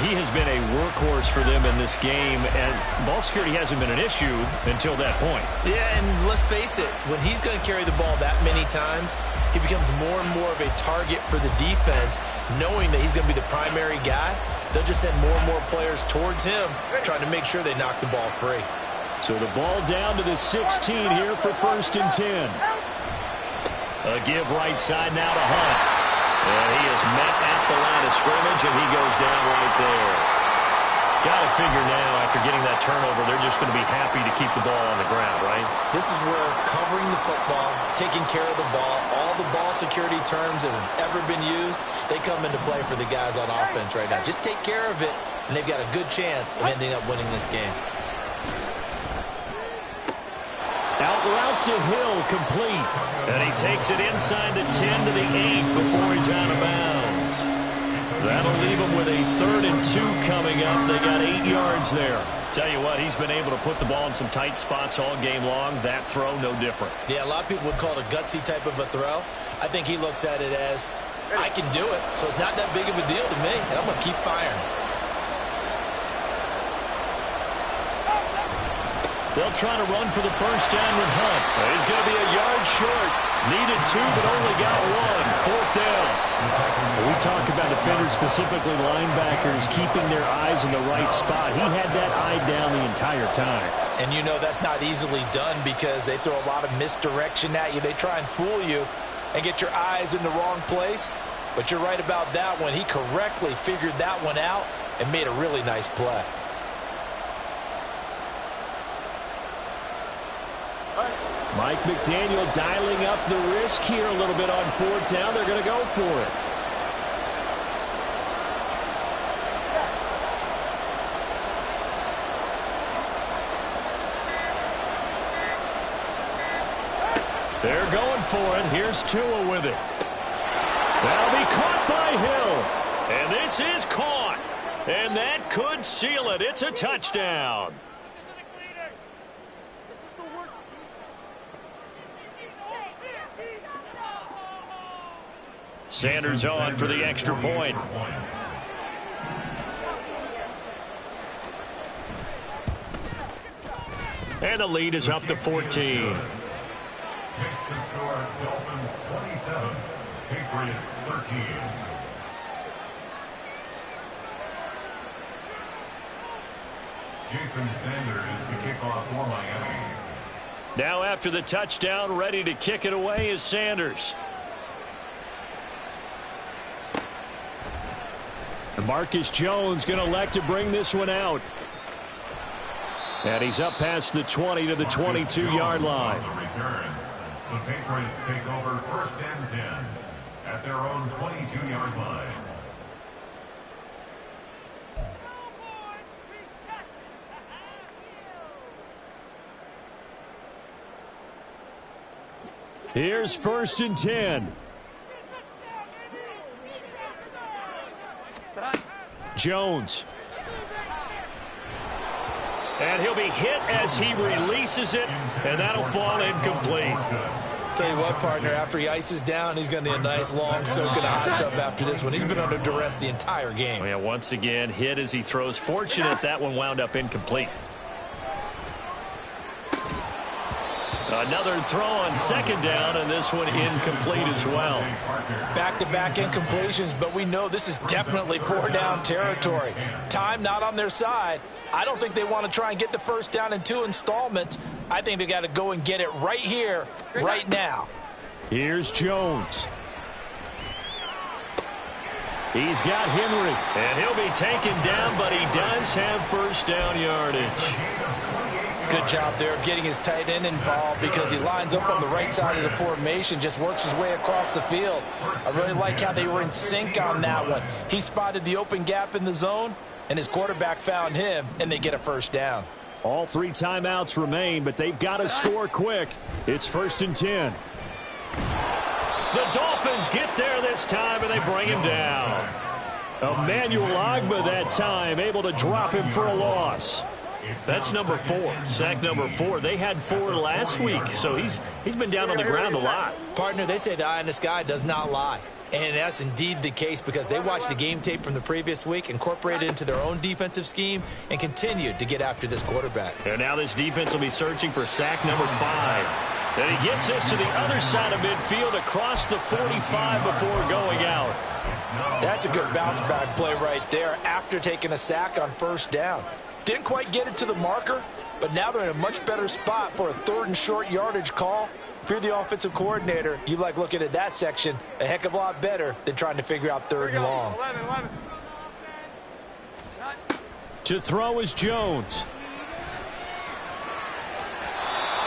He has been a workhorse for them in this game, and ball security hasn't been an issue until that point. Yeah, and let's face it, when he's going to carry the ball that many times, he becomes more and more of a target for the defense, knowing that he's going to be the primary guy. They'll just send more and more players towards him, trying to make sure they knock the ball free. So the ball down to the 16 here for 1st and 10. A give right side now to Hunt. And he is met at the line of scrimmage, and he goes down right there. Got to figure now, after getting that turnover, they're just going to be happy to keep the ball on the ground, right? This is where covering the football, taking care of the ball, all the ball security terms that have ever been used, they come into play for the guys on offense right now. Just take care of it, and they've got a good chance of ending up winning this game. Out route to Hill, complete. And he takes it inside the 10 to the 8 before he's out of bounds. That'll leave him with a 3rd and 2 coming up. They got 8 yards there. Tell you what, he's been able to put the ball in some tight spots all game long. That throw, no different. Yeah, a lot of people would call it a gutsy type of a throw. I think he looks at it as, I can do it, so it's not that big of a deal to me, and I'm going to keep firing. They'll try to run for the first down with Hunt. He's going to be a yard short. Needed 2, but only got 1. 4th down. We talk about defenders, specifically linebackers, keeping their eyes in the right spot. He had that eye down the entire time. And you know that's not easily done because they throw a lot of misdirection at you. They try and fool you and get your eyes in the wrong place. But you're right about that one. He correctly figured that one out and made a really nice play. Mike McDaniel dialing up the risk here a little bit on 4th down. They're going to go for it. They're going for it. Here's Tua with it. That'll be caught by Hill. And this is caught. And that could seal it. It's a touchdown. Sanders on for the extra point. And the lead is up to 14. Makes the score Dolphins 27, Patriots 13. Jason Sanders to kick off for Miami. Now after the touchdown, ready to kick it away is Sanders. And Marcus Jones going to elect to bring this one out. And he's up past the 20 to the 22-yard line. On the return, the Patriots take over 1st and 10 at their own 22-yard line. Here's 1st and 10. Jones. And he'll be hit as he releases it, and that'll fall incomplete. Tell you what, partner, after he ices down, he's going to need a nice long soak in a hot tub after this one. He's been under duress the entire game. Oh, yeah, once again, hit as he throws. Fortunate that one wound up incomplete. Another throw on 2nd down, and this one incomplete as well. Back-to-back incompletions, but we know this is definitely 4-down territory. Time not on their side. I don't think they want to try and get the 1st down in 2 installments. I think they got to go and get it right here, right now. Here's Jones. He's got Henry, and he'll be taken down, but he does have 1st down yardage. Good job there of getting his tight end involved because he lines up on the right side of the formation, just works his way across the field. I really like how they were in sync on that one. He spotted the open gap in the zone, and his quarterback found him, and they get a 1st down. All 3 timeouts remain, but they've got to score quick. It's 1st and 10. The Dolphins get there this time, and they bring him down. Emmanuel Ogbah that time, able to drop him for a loss. That's number 4, sack number 4. They had 4 last week, so he's been down on the ground a lot. Partner, they say the eye in the sky does not lie. And that's indeed the case because they watched the game tape from the previous week, incorporated it into their own defensive scheme, and continued to get after this quarterback. And now this defense will be searching for sack number 5. And he gets this to the other side of midfield across the 45 before going out. That's a good bounce-back play right there after taking a sack on 1st down. Didn't quite get it to the marker, but now they're in a much better spot for a 3rd and short yardage call. If you're the offensive coordinator, you like looking at that section a heck of a lot better than trying to figure out 3rd and long. 11. To throw is Jones.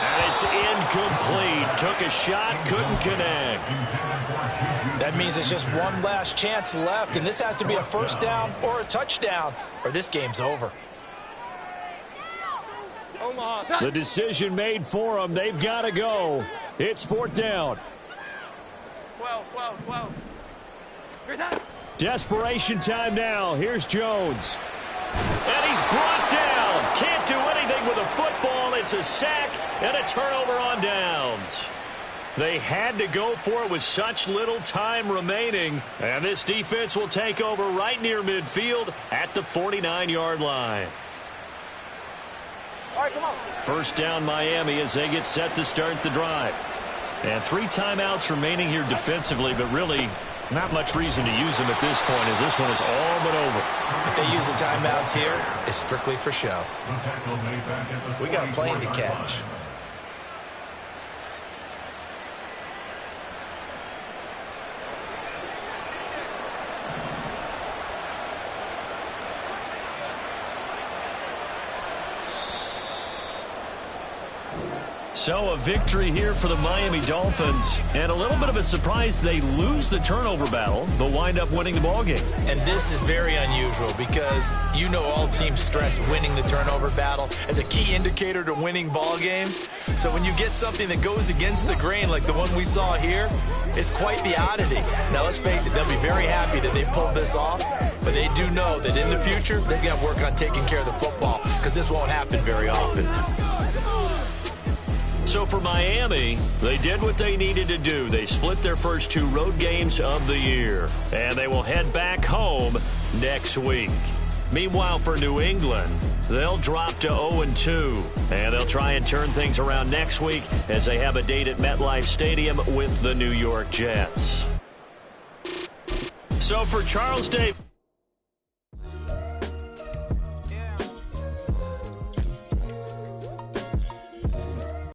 And it's incomplete. Took a shot, couldn't connect. That means it's just one last chance left, and this has to be a 1st down or a touchdown, or this game's over. The decision made for them. They've got to go. It's 4th down. 12. Desperation time now. Here's Jones. And he's brought down. Can't do anything with a football. It's a sack and a turnover on downs. They had to go for it with such little time remaining. And this defense will take over right near midfield at the 49-yard line. All right, come on. 1st down Miami as they get set to start the drive. And 3 timeouts remaining here defensively, but really not much reason to use them at this point as this one is all but over. If they use the timeouts here, it's strictly for show. We got a plane to catch. So a victory here for the Miami Dolphins, and a little bit of a surprise they lose the turnover battle. They'll wind up winning the ballgame. And this is very unusual because you know all teams stress winning the turnover battle as a key indicator to winning ball games. So when you get something that goes against the grain like the one we saw here, it's quite the oddity. Now let's face it, they'll be very happy that they pulled this off, but they do know that in the future they've got to work on taking care of the football because this won't happen very often. So for Miami, they did what they needed to do. They split their first 2 road games of the year, and they will head back home next week. Meanwhile, for New England, they'll drop to 0-2. And they'll try and turn things around next week as they have a date at MetLife Stadium with the New York Jets. So for Charles Davis.